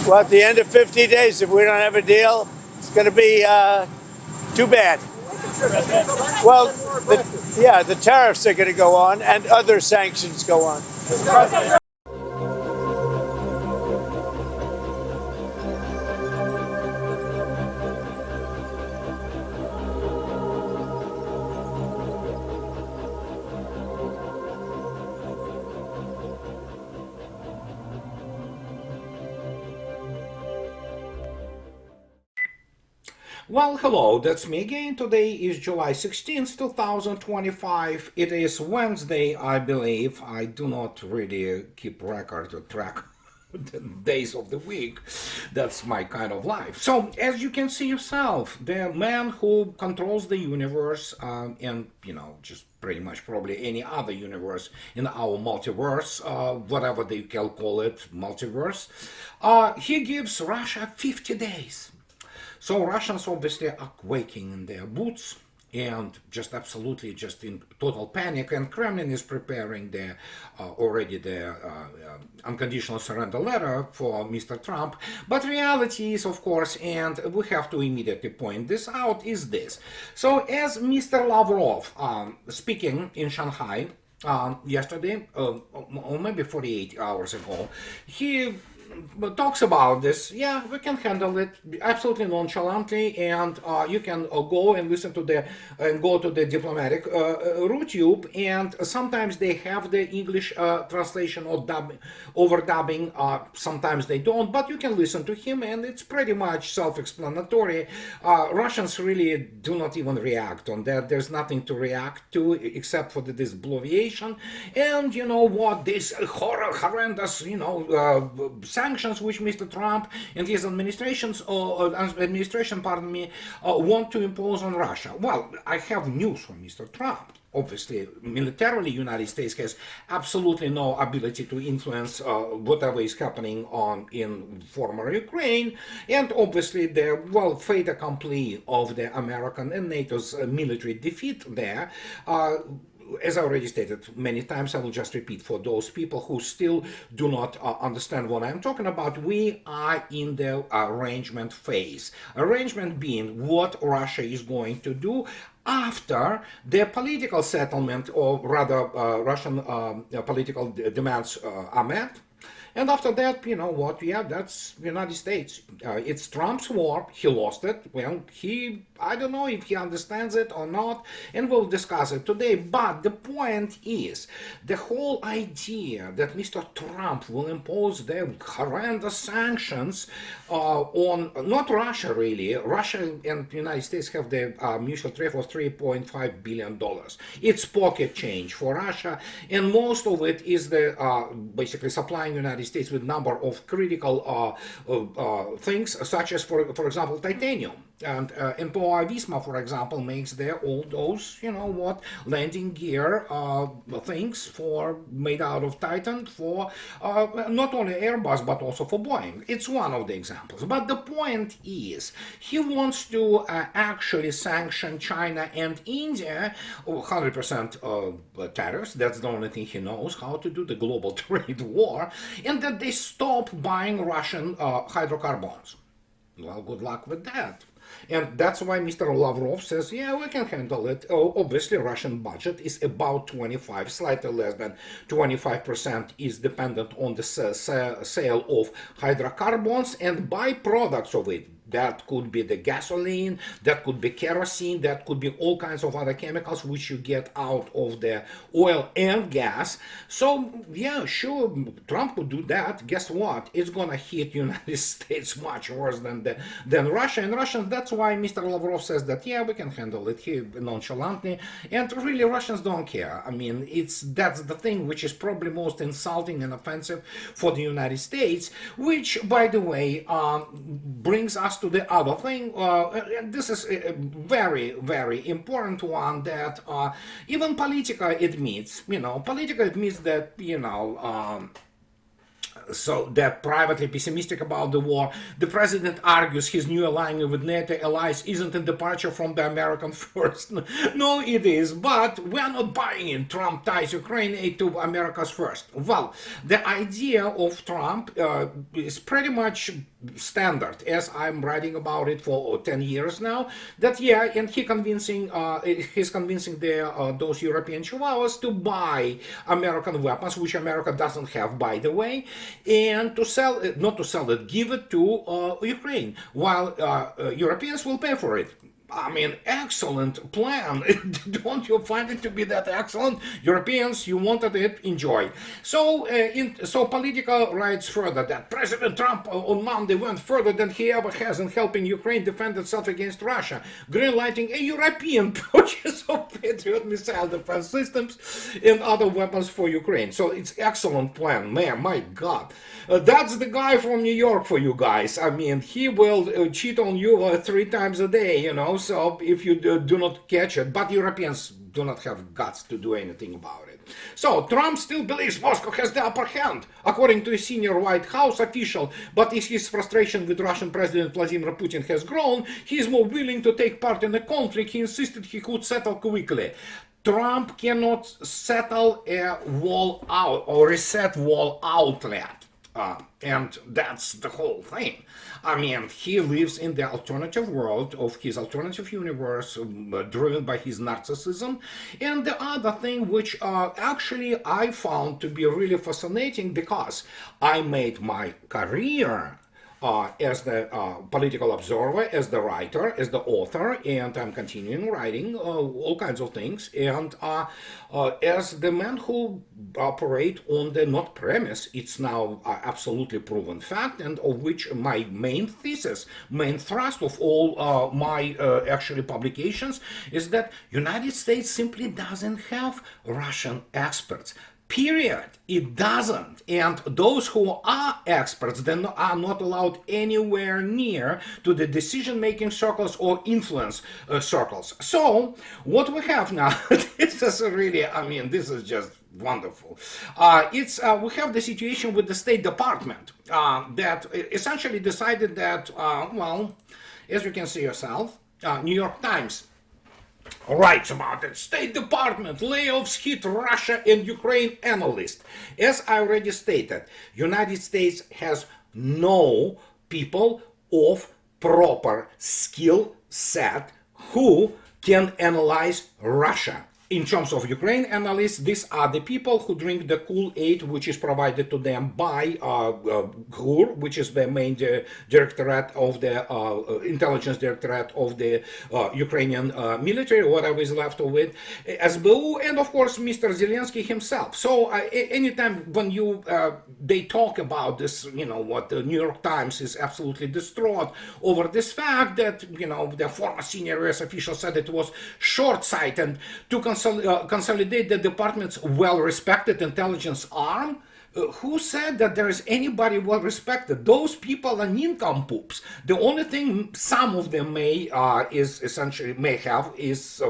Well, at the end of 50 days, if we don't have a deal, it's going to be too bad. Well, the tariffs are going to go on and other sanctions go on. Well, hello, that's me again. Today is July 16th, 2025. It is Wednesday, I believe. I do not really keep record or track the days of the week. That's my kind of life. So, as you can see yourself, the man who controls the universe and, just pretty much probably any other universe in our multiverse, whatever they can call it, multiverse, he gives Russia 50 days. So Russians obviously are quaking in their boots and just absolutely just in total panic, and Kremlin is preparing already the unconditional surrender letter for Mr. Trump. But reality is, of course, and we have to immediately point this out, is this. So as Mr. Lavrov speaking in Shanghai yesterday, or maybe 48 hours ago, he talks about this. Yeah, we can handle it absolutely nonchalantly, and you can go and listen to go to the diplomatic RuTube, and sometimes they have the English translation or overdubbing. Sometimes they don't, but you can listen to him, and it's pretty much self-explanatory. Russians really do not even react on that. There's nothing to react to except for this bloviation, and you know what? This horrendous, sanctions which Mr. Trump and his administration, want to impose on Russia. Well, I have news from Mr. Trump. Obviously, militarily, United States has absolutely no ability to influence whatever is happening in former Ukraine, and obviously the fait accompli of the American and NATO's military defeat there. As I already stated many times, I will just repeat for those people who still do not understand what I'm talking about. We are in the arrangement phase. Arrangement being what Russia is going to do after the political settlement, or rather Russian political demands are met. And after that, you know what? Yeah, that's the United States. It's Trump's war. He lost it. Well, I don't know if he understands it or not, and we'll discuss it today. But the point is, the whole idea that Mr. Trump will impose the horrendous sanctions on, not Russia really. Russia and the United States have the mutual trade for $3.5 billion. It's pocket change for Russia, and most of it is basically supplying United States with number of critical things, such as, for example, titanium. And Empoa Visma, for example, makes all those, landing gear things made out of Titan for not only Airbus but also for Boeing. It's one of the examples. But the point is, he wants to actually sanction China and India, 100% tariffs. That's the only thing he knows how to do, the global trade war, and that they stop buying Russian hydrocarbons. Well, good luck with that. And that's why Mr. Lavrov says, yeah, we can handle it. Obviously, Russian budget is about 25, slightly less than 25% is dependent on the sale of hydrocarbons and byproducts of it. That could be the gasoline, that could be kerosene, that could be all kinds of other chemicals which you get out of the oil and gas. So, yeah, sure, Trump would do that. Guess what? It's gonna hit United States much worse than Russia. And Russians, that's why Mr. Lavrov says that, yeah, we can handle it here nonchalantly. And really, Russians don't care. I mean, that's the thing which is probably most insulting and offensive for the United States, which, by the way, brings us to the other thing. This is a very, very important one that even Politica admits. Politica admits that, so that privately pessimistic about the war. The president argues his new alignment with NATO allies isn't a departure from the American first. No, it is, but we're not buying in. Trump ties Ukraine aid to America's first. Well, the idea of Trump is pretty much standard, as I'm writing about it for 10 years now, that yeah, and he's convincing those European chihuahuas to buy American weapons, which America doesn't have, by the way, and to sell it, not to sell it, give it to Ukraine, while Europeans will pay for it. I mean, excellent plan. Don't you find it to be that excellent? Europeans, you wanted it, enjoy. So, so Politico writes further that President Trump on Monday went further than he ever has in helping Ukraine defend itself against Russia, greenlighting a European purchase of Patriot missile defense systems and other weapons for Ukraine. So it's excellent plan, man. My God, that's the guy from New York for you guys. I mean, he will cheat on you 3 times a day, you know. So if you do not catch it, but Europeans do not have guts to do anything about it. So Trump still believes Moscow has the upper hand, according to a senior White House official, but as his frustration with Russian President Vladimir Putin has grown, he is more willing to take part in the conflict. He insisted he could settle quickly. Trump cannot settle a wall out or reset wall outlet. And that's the whole thing. I mean, he lives in the alternative world of his alternative universe, driven by his narcissism. And the other thing, which actually I found to be really fascinating, because I made my career as the political observer, as the writer, as the author, and I'm continuing writing all kinds of things, and as the man who operate on the not premise, it's now absolutely proven fact, and of which my main thesis, main thrust of all my actually publications is that United States simply doesn't have Russian experts. Period. It doesn't. And those who are experts then are not allowed anywhere near to the decision-making circles or influence circles. So what we have now, this is really, I mean, this is just wonderful. We have the situation with the State Department that essentially decided that, well, as you can see yourself, New York Times writes about it. State Department layoffs hit Russia and Ukraine analyst. As I already stated, United States has no people of proper skill set who can analyze Russia. In terms of Ukraine analysts, these are the people who drink the Kool-Aid which is provided to them by GUR, which is the main directorate of the intelligence directorate of the Ukrainian military, whatever is left of it, SBU, and of course Mr. Zelensky himself. So anytime when they talk about this, you know, what the New York Times is absolutely distraught over this fact that, you know, the former senior US official said it was short-sighted to consolidate the department's well-respected intelligence arm. Who said that there is anybody well-respected? Those people are nincompoops. The only thing some of them may have is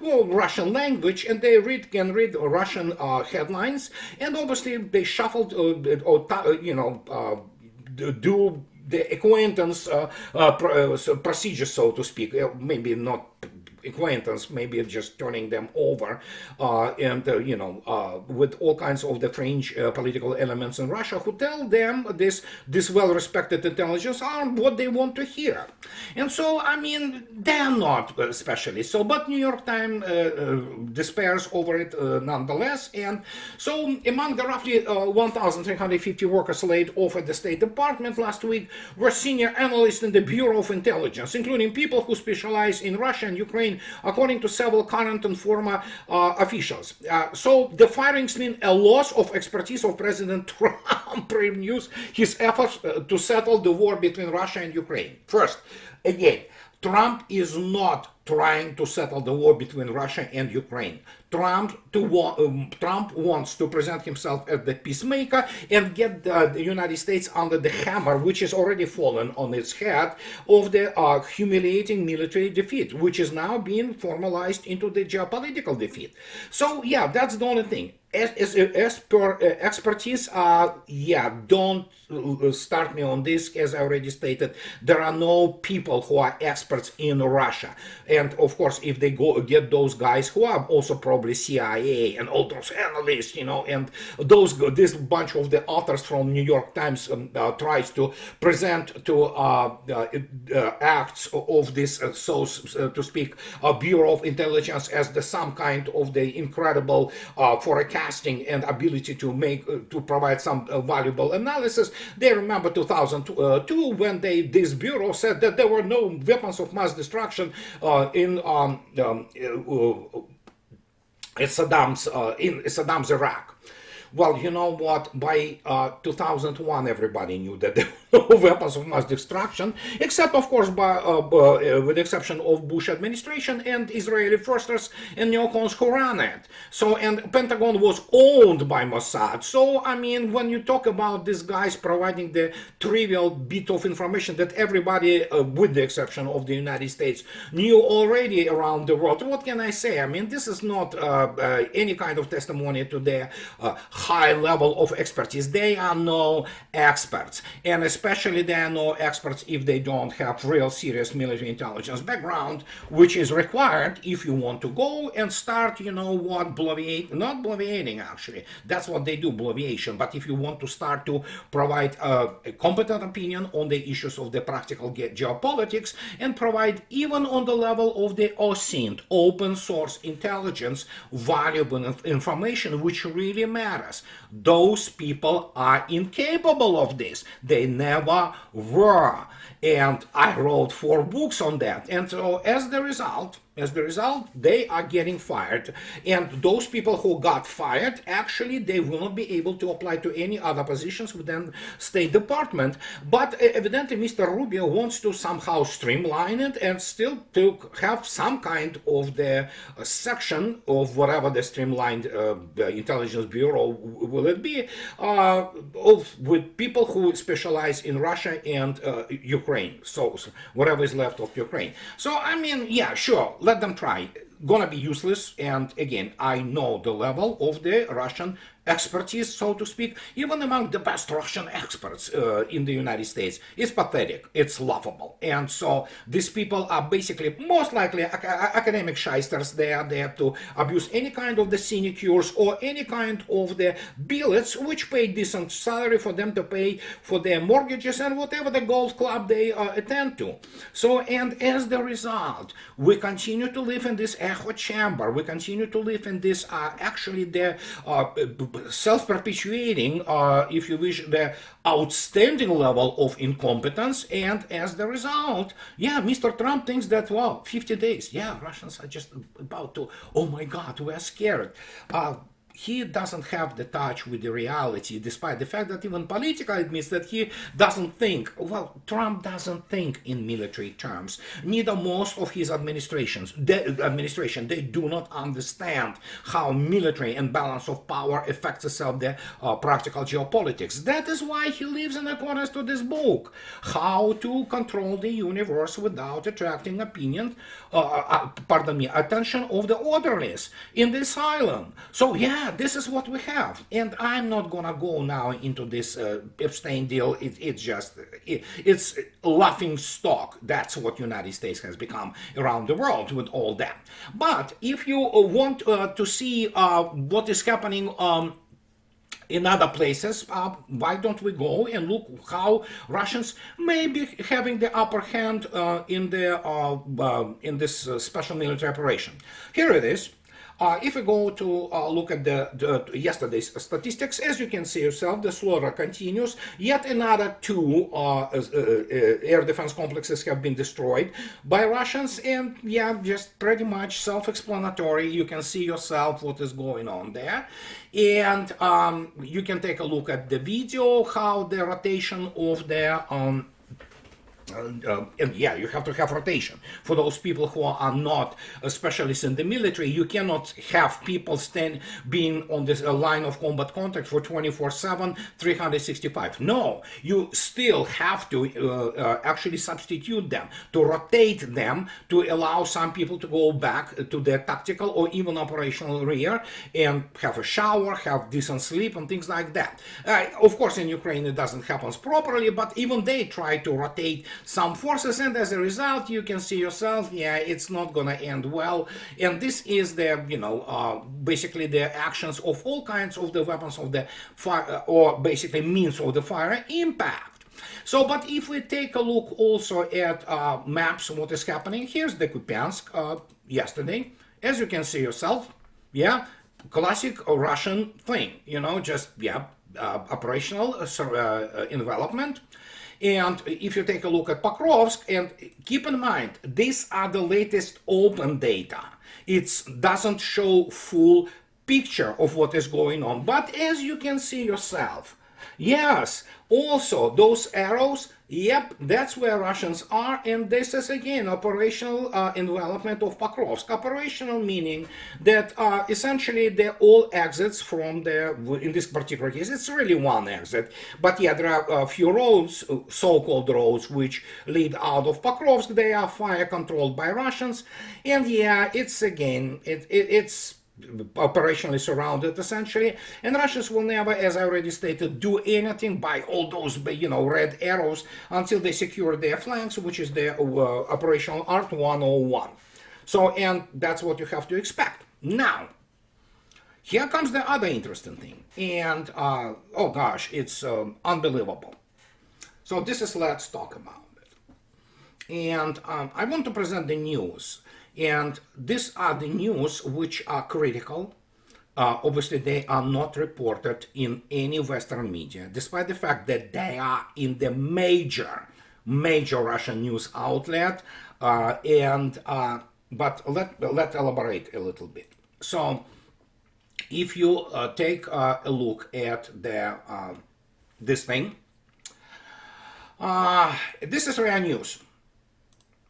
well, Russian language, and they can read Russian headlines, and obviously they shuffled do the acquaintance procedure, so to speak. Maybe not acquaintance, maybe just turning them over, with all kinds of the fringe political elements in Russia who tell them this well-respected intelligence arm what they want to hear. And so, I mean, they're not especially so, but New York Times despairs over it nonetheless. And so, among the roughly 1,350 workers laid off at the State Department last week were senior analysts in the Bureau of Intelligence, including people who specialize in Russia and Ukraine, according to several current and former officials. So the firings mean a loss of expertise of President Trump renews his efforts to settle the war between Russia and Ukraine. First, again, Trump is not trying to settle the war between Russia and Ukraine. Trump wants to present himself as the peacemaker and get the United States under the hammer, which is already fallen on its head, of the humiliating military defeat, which is now being formalized into the geopolitical defeat. So yeah, that's the only thing. As per expertise, yeah, don't start me on this. As I already stated, there are no people who are experts in Russia. And of course, if they go get those guys who are also probably CIA and all those analysts, you know, and this bunch of the authors from New York Times tries to present to acts of this, so to speak, Bureau of Intelligence as some kind of the incredible forecasting and ability to provide some valuable analysis. They remember 2002 when this bureau said that there were no weapons of mass destruction in Saddam's Iraq. Well, you know what? By 2001, everybody knew that there were no weapons of mass destruction, except, of course, with the exception of Bush administration and Israeli forces and neocons who ran it. So, and Pentagon was owned by Mossad. So, I mean, when you talk about these guys providing the trivial bit of information that everybody, with the exception of the United States, knew already around the world, what can I say? I mean, this is not any kind of testimony to their high level of expertise. They are no experts, and especially they are no experts if they don't have real serious military intelligence background, which is required if you want to go and start, you know what, not bloviating actually, that's what they do, bloviation, but if you want to start to provide a competent opinion on the issues of the practical geopolitics and provide even on the level of the OSINT, open source intelligence, valuable information which really matters. Those people are incapable of this. They never were. And I wrote 4 books on that. And so as the result, they are getting fired. And those people who got fired, actually, they will not be able to apply to any other positions within State Department. But evidently, Mr. Rubio wants to somehow streamline it and still to have some kind of the section of whatever the streamlined intelligence bureau will it be, with people who specialize in Russia and Ukraine. So whatever is left of Ukraine. So, I mean, yeah, sure. Let them try. Gonna be useless, and again, I know the level of the Russian expertise, so to speak, even among the best Russian experts in the United States. It's pathetic, it's laughable. And so these people are basically most likely academic shysters. They are there to abuse any kind of the sinecures or any kind of the billets which pay decent salary for them to pay for their mortgages and whatever the golf club they attend to. So, and as the result, we continue to live in this echo chamber. We continue to live in this actually the self-perpetuating, if you wish, the outstanding level of incompetence. And as the result, yeah, Mr. Trump thinks that, well, 50 days, yeah, Russians are just about to, oh my God, we're scared. He doesn't have the touch with the reality, despite the fact that even Politico admits that he doesn't think, well, Trump doesn't think in military terms. Neither most of his administration, they do not understand how military and balance of power affects itself the practical geopolitics. That is why he lives in accordance to this book, How to Control the Universe Without Attracting Attention of the orderlies in the asylum. So yeah, this is what we have, and I'm not gonna go now into this Epstein deal. It's laughing stock. That's what United States has become around the world with all that. But if you want to see what is happening in other places, why don't we go and look how Russians may be having the upper hand in this special military operation. Here it is. If we go to look at the yesterday's statistics, as you can see yourself, the slaughter continues. Yet another 2 air defense complexes have been destroyed by Russians, and yeah, just pretty much self-explanatory. You can see yourself what is going on there. And you can take a look at the video, how the rotation of the And yeah, you have to have rotation. For those people who are not specialists in the military, you cannot have people being on this line of combat contact for 24/7, 365. No, you still have to actually substitute them, to rotate them, to allow some people to go back to their tactical or even operational rear and have a shower, have decent sleep, and things like that. Of course, in Ukraine it doesn't happen properly, but even they try to rotate some forces, and as a result you can see yourself, yeah, it's not gonna end well. And this is the, basically the actions of all kinds of the weapons of the fire, or basically means of the fire impact. So, but if we take a look also at maps of what is happening, here's the Kupiansk yesterday, as you can see yourself, yeah, classic Russian thing, just, yeah, operational envelopment. And if you take a look at Pokrovsk, and keep in mind, these are the latest open data. It doesn't show full picture of what is going on. But as you can see yourself, yes, also those arrows, yep, that's where Russians are. And this is again operational envelopment of Pokrovsk. Operational meaning that essentially they're all exits from the, in this particular case, it's really one exit. But yeah, there are a few roads, so-called roads, which lead out of Pokrovsk. They are fire controlled by Russians. And yeah, it's again, it's operationally surrounded essentially, and Russians will never, as I already stated, do anything by all those red arrows until they secure their flanks, which is their operational Art 101. So, and that's what you have to expect. Now, here comes the other interesting thing, and oh gosh, it's unbelievable. So this is, let's talk about it. And I want to present the news. And these are the news which are critical. Obviously, they are not reported in any Western media, despite the fact that they are in the major Russian news outlet. But let's elaborate a little bit. So, if you take a look at this thing, this is real news.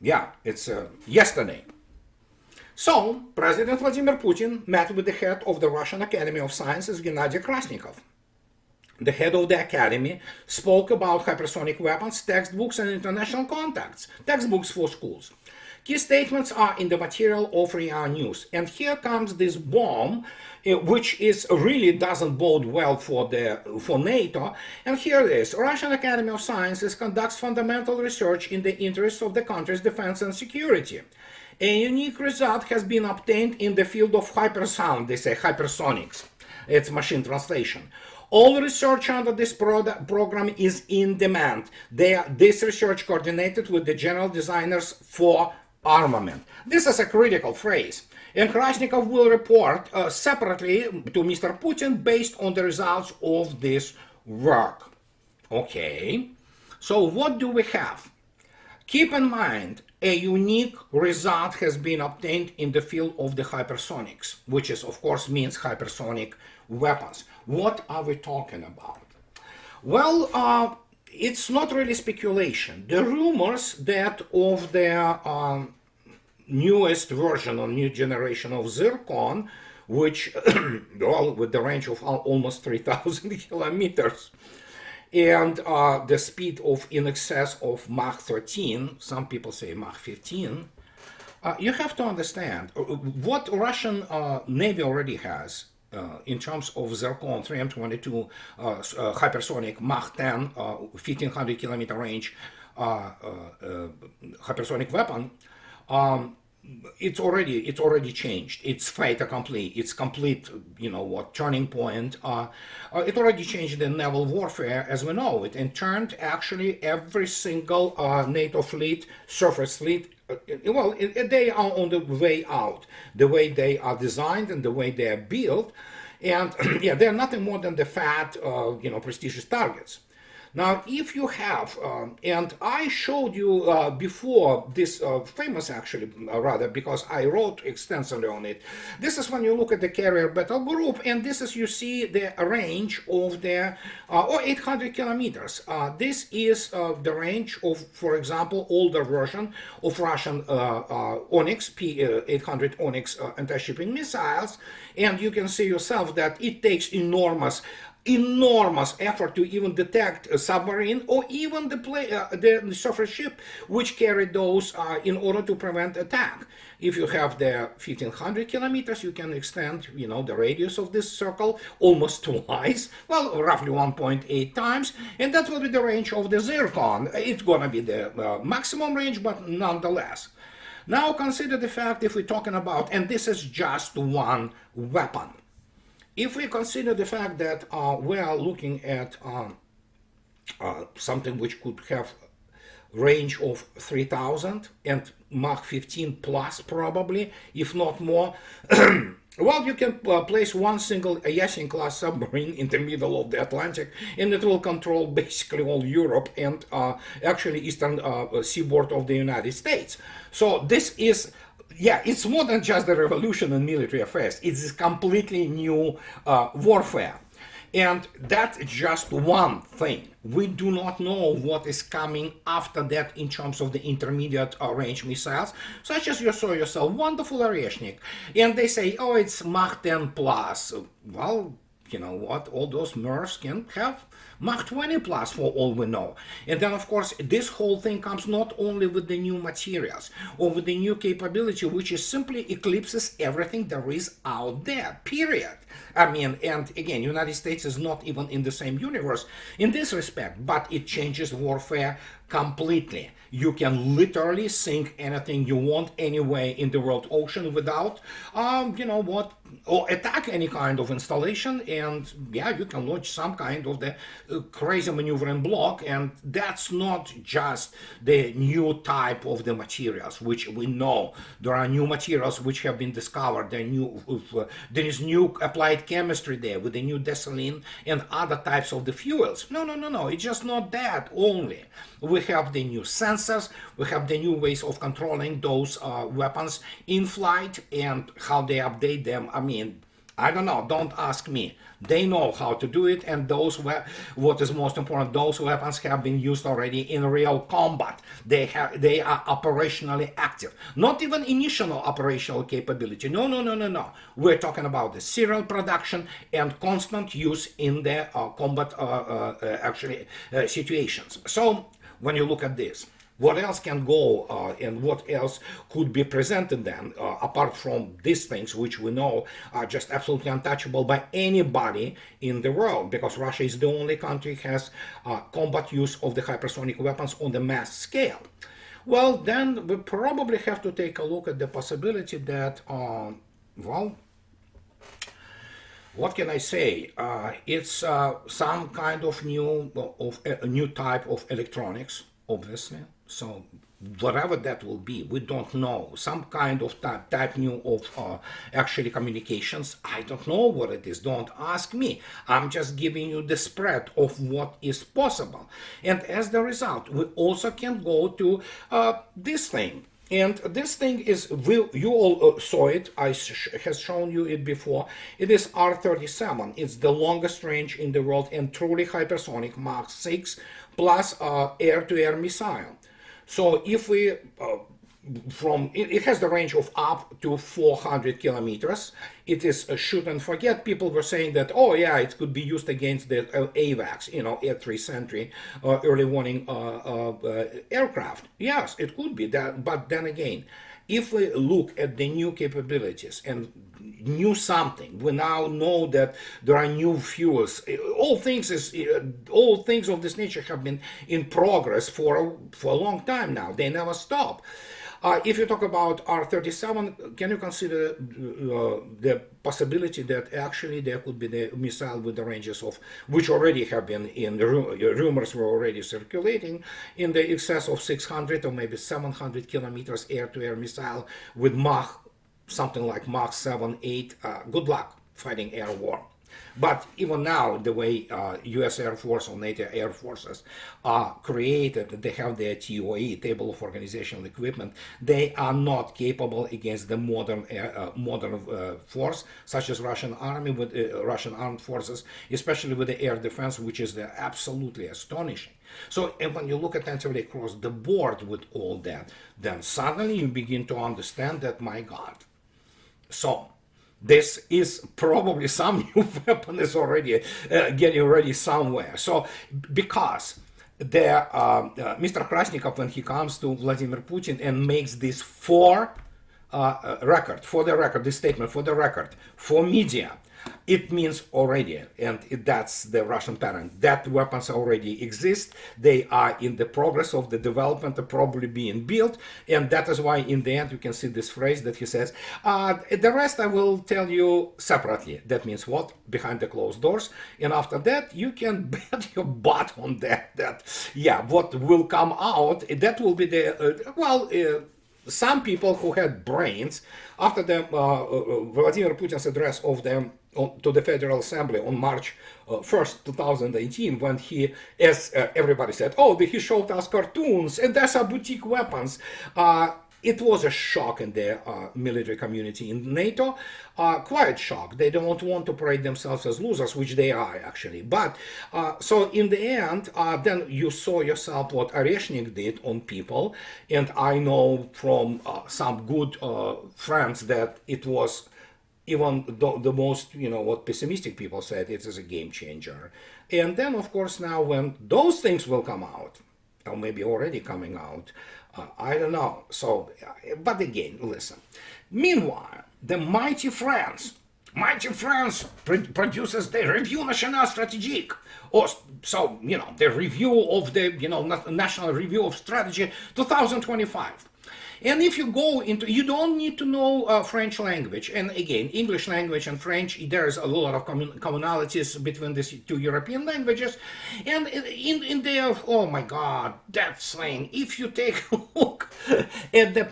Yeah, it's yesterday. So, President Vladimir Putin met with the head of the Russian Academy of Sciences, Gennady Krasnikov. The head of the academy spoke about hypersonic weapons, textbooks, and international contacts, textbooks for schools. Key statements are in the material of RIA News. And here comes this bomb, which is really doesn't bode well for NATO. And here it is. Russian Academy of Sciences conducts fundamental research in the interests of the country's defense and security. A unique result has been obtained in the field of hypersound, they say hypersonics. It's machine translation. All research under this program is in demand. This research coordinated with the general designers for armament. This is a critical phrase. And Krasnikov will report separately to Mr. Putin based on the results of this work. Okay, so what do we have? Keep in mind, a unique result has been obtained in the field of the hypersonics, which is, of course, means hypersonic weapons. What are we talking about? Well, it's not really speculation. The rumors that of the newest version or new generation of Zircon, which, well, with the range of almost 3,000 kilometers, and the speed of in excess of Mach 13, some people say Mach 15, you have to understand what Russian Navy already has in terms of Zircon 3M22 hypersonic Mach 10, 1500 kilometer range hypersonic weapon. It's already changed. It's fait accompli. It's complete, turning point. It already changed the naval warfare as we know it, and turned actually every single NATO fleet, surface fleet. They are on the way out. The way they are designed and the way they are built, and yeah, they're nothing more than the fat, prestigious targets. Now, if you have, and I showed you before this famous actually, rather, because I wrote extensively on it. This is when you look at the carrier battle group, and this is, you see the range of the, 800 kilometers. This is the range of, for example, older version of Russian Onyx, P-800 Onyx anti-shipping missiles, and you can see yourself that it takes enormous effort to even detect a submarine or even the surface ship which carried those in order to prevent attack. If you have the 1500 kilometers, you can extend, the radius of this circle almost twice, well, roughly 1.8 times, and that will be the range of the Zircon. It's gonna be the maximum range, but nonetheless. Now consider the fact, if we're talking about, and this is just one weapon. If we consider the fact that we are looking at something which could have range of 3000 and Mach 15 plus probably, if not more, well, you can place one single Yasin class submarine in the middle of the Atlantic, and it will control basically all Europe and actually eastern seaboard of the United States. So this is, yeah, it's more than just a revolution in military affairs. It's a completely new warfare. And that's just one thing. We do not know what is coming after that in terms of the intermediate range missiles, such as you saw yourself, wonderful Oreshnik. And they say, oh, it's Mach 10 plus. Well, you know what? All those MIRVs can have Mach 20 plus for all we know. And then, of course, this whole thing comes not only with the new materials or with the new capability, which is simply eclipses everything there is out there, period. I mean, and again, United States is not even in the same universe in this respect, but it changes warfare completely. You can literally sink anything you want anywhere in the world ocean without, or attack any kind of installation, and yeah, you can launch some kind of the crazy maneuvering block, and that's not just the new type of the materials, which we know. There are new materials which have been discovered, there is new applied chemistry there with the new gasoline and other types of the fuels. No, it's just not that only. We have the new sensors, we have the new ways of controlling those weapons in flight and how they update them. I mean, I don't know, don't ask me. They know how to do it, and what is most important, those weapons have been used already in real combat. They are operationally active. Not even initial operational capability. No. We're talking about the serial production and constant use in the combat situations. So when you look at this, what else can go and what else could be presented then, apart from these things, which we know are just absolutely untouchable by anybody in the world, because Russia is the only country that has combat use of the hypersonic weapons on the mass scale. Well, then we probably have to take a look at the possibility that, what can I say? It's some kind of new type of electronics, obviously. So whatever that will be, we don't know. Some kind of type new of actually communications. I don't know what it is. Don't ask me. I'm just giving you the spread of what is possible. And as the result, we also can go to this thing. And this thing is, you all saw it, I has shown you it before. It is R-37. It's the longest range in the world and truly hypersonic, Mach 6 plus air-to-air missile. So if we, it has the range of up to 400 kilometers. It is a shoot and forget. People were saying that, oh yeah, it could be used against the AVAX, Air 3 Sentry, early warning aircraft. Yes, it could be that, but then again, if we look at the new capabilities and new something, we now know that there are new fuels. All things of this nature have been in progress for a long time now. They never stop. If you talk about R-37, can you consider the possibility that actually there could be the missile with the ranges of, which already have been in the rumors were already circulating, in the excess of 600 or maybe 700 kilometers air-to-air missile with Mach, something like Mach 7, 8. Good luck fighting air war. But even now, the way U.S. Air Force or NATO Air Forces are created, they have their TOE, Table of Organizational Equipment. They are not capable against the modern force, such as Russian army with Russian armed forces, especially with the air defense, which is absolutely astonishing. So, and when you look attentively across the board with all that, then suddenly you begin to understand that, my God. So, this is probably some new weapon is already getting ready somewhere. So, because Mr. Krasnikov, when he comes to Vladimir Putin and makes this for the record, this statement for the record, for media, it means already, and that's the Russian pattern, that weapons already exist. They are in the progress of the development, are probably being built, and that is why in the end you can see this phrase that he says, the rest I will tell you separately. That means what? Behind the closed doors. And after that, you can bet your butt on that, yeah, what will come out, that will be the, some people who had brains, after the Vladimir Putin's address of them to the Federal Assembly on March 1st, 2018, when he, as everybody said, oh, he showed us cartoons, and that's our boutique weapons. It was a shock in the military community in NATO, quite shock. They don't want to parade themselves as losers, which they are actually. But so in the end, then you saw yourself what Oreshnik did on people, and I know from some good friends that it was, even the most, what pessimistic people said, it is a game changer. And then, of course, now when those things will come out, or maybe already coming out, I don't know. So, but again, listen. Meanwhile, the mighty France produces the Revue Nationale Stratégique, or so, the review of the, National Review of Strategy 2025. And if you go into, you don't need to know French language. And again, English language and French, there's a lot of commonalities between these two European languages. And in there, oh my God, that slang, if you take a look at the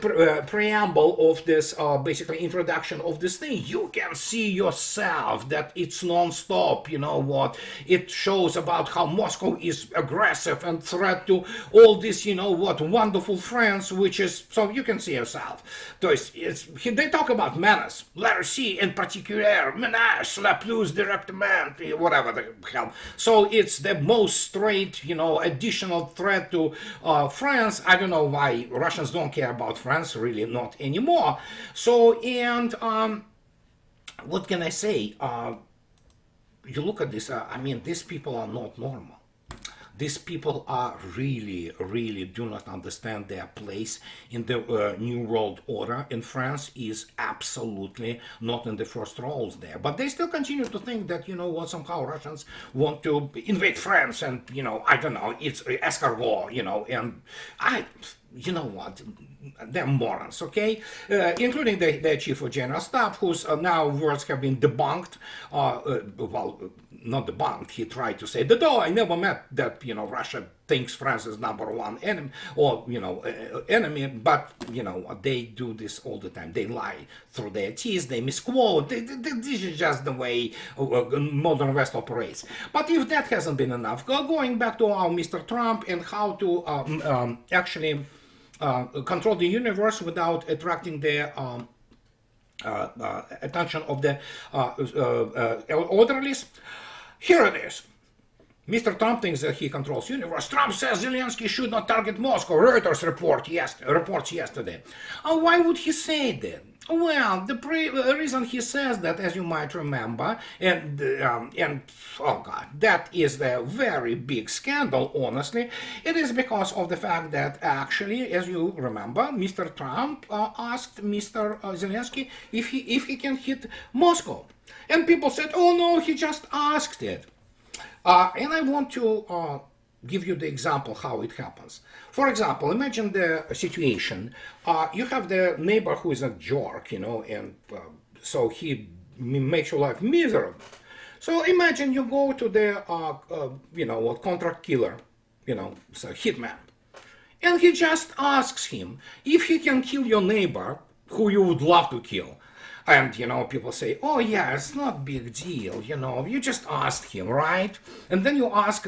preamble of this, basically introduction of this thing, you can see yourself that it's non-stop, it shows about how Moscow is aggressive and threat to all this, wonderful France, which is, so you can see yourself. They talk about menace, letter C in particular, menace, la plus directement, whatever the hell. So it's the most straight, additional threat to France. I don't know why Russians don't care about France, really not anymore. So, and what can I say? You look at this, these people are not normal. These people are really, really do not understand their place in the New World Order, and France is absolutely not in the first roles there. But they still continue to think that, somehow Russians want to invade France, and, I don't know, it's escargot, and you know what, they're morons, okay? Including the chief of general staff, whose now words have been debunked, not debunked, he tried to say that, oh, I never met that, Russia thinks France is #1 enemy, or, enemy, but, they do this all the time. They lie through their teeth, they misquote, this is just the way modern West operates. But if that hasn't been enough, going back to our Mr. Trump and how to actually control the universe without attracting the attention of the orderlies. Here it is. Mr. Trump thinks that he controls the universe. Trump says Zelensky should not target Moscow. Reuters reports yesterday. Why would he say that? Well, the reason he says that, as you might remember, and oh God, that is a very big scandal, honestly. It is because of the fact that actually, as you remember, Mr. Trump asked Mr. Zelensky if he can hit Moscow. And people said, oh no, he just asked it. And I want to give you the example how it happens. For example, imagine the situation. You have the neighbor who is a jerk, and so he makes your life miserable. So imagine you go to the, contract killer, so hitman, and he just asks him if he can kill your neighbor who you would love to kill. And, people say, oh, yeah, it's not big deal, you just asked him, right? And then you ask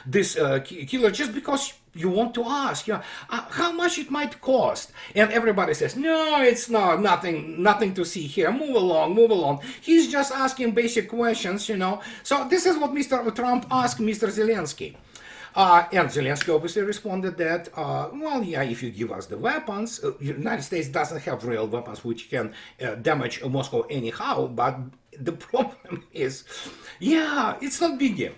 this killer just because you want to ask, how much it might cost. And everybody says, no, it's not, nothing to see here. Move along, move along. He's just asking basic questions, So this is what Mr. Trump asked Mr. Zelensky. And Zelensky obviously responded that, well, yeah, if you give us the weapons, United States doesn't have real weapons which can damage Moscow anyhow, but the problem is, yeah, it's not big deal.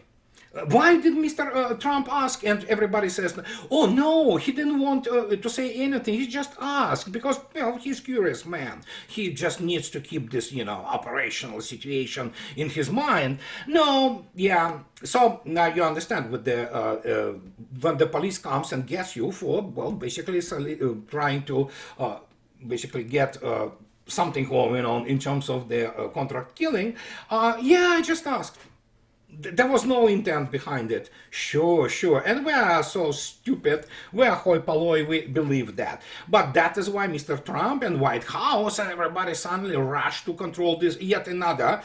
Why did Mr. Trump ask? And everybody says, oh no, he didn't want to say anything. He just asked because, he's curious man. He just needs to keep this, operational situation in his mind. No, yeah. So now you understand with the when the police comes and gets you for, well, basically trying to basically get something going on in terms of the contract killing. Yeah, I just asked. There was no intent behind it. Sure. And we are so stupid, we are hoi polloi, we believe that. But that is why Mr. Trump and White House and everybody suddenly rushed to control this yet another,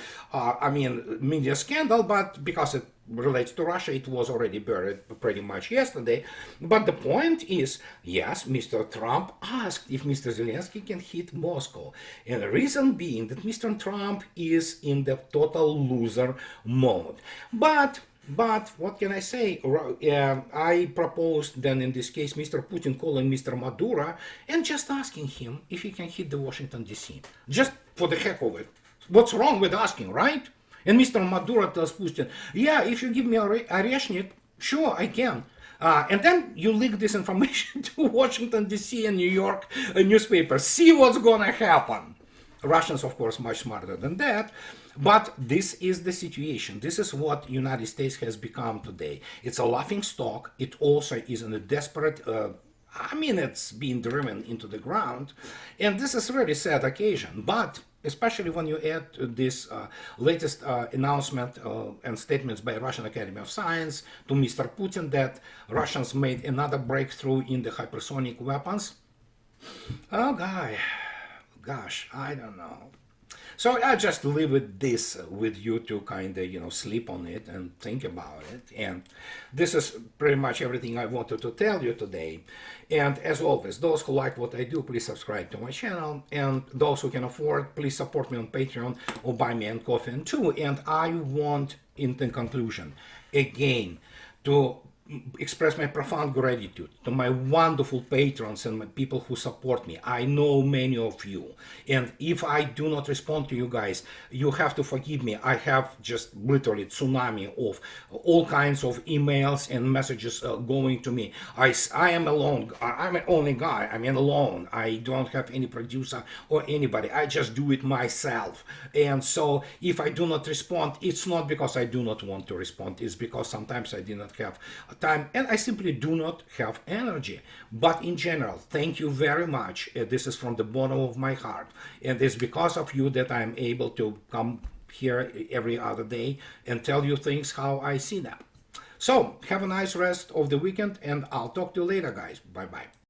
media scandal, but because it relates to Russia, it was already buried pretty much yesterday. But the point is, yes, Mr. Trump asked if Mr. Zelensky can hit Moscow. And the reason being that Mr. Trump is in the total loser mode. But what can I say? I proposed then in this case Mr. Putin calling Mr. Maduro and just asking him if he can hit the Washington DC. Just for the heck of it. What's wrong with asking, right? And Mr. Maduro tells Putin, yeah, if you give me a Oreshnik, sure, I can. And then you leak this information to Washington, D.C. and New York newspapers. See what's going to happen. Russians, of course, much smarter than that. But this is the situation. This is what United States has become today. It's a laughing stock. It also is in a desperate it's being driven into the ground. And this is a really sad occasion. But especially when you add this latest announcement and statements by Russian Academy of Science to Mr. Putin that Russians made another breakthrough in the hypersonic weapons. Oh, gosh, I don't know. So I just leave it this with you to kind of sleep on it and think about it. And this is pretty much everything I wanted to tell you today. And as always, those who like what I do, please subscribe to my channel. And those who can afford, please support me on Patreon or buy me a coffee too. And I want, in the conclusion, again, to express my profound gratitude to my wonderful patrons and my people who support me. I know many of you, and if I do not respond to you guys, you have to forgive me. I have just literally tsunami of all kinds of emails and messages going to me. I am alone. I'm an only guy. I'm alone. I don't have any producer or anybody. I just do it myself. And so if I do not respond, it's not because I do not want to respond. It's because sometimes I did not have time and I simply do not have energy. But in general, thank you very much. This is from the bottom of my heart, and it's because of you that I'm able to come here every other day and tell you things how I see them. So have a nice rest of the weekend, and I'll talk to you later, guys. Bye bye.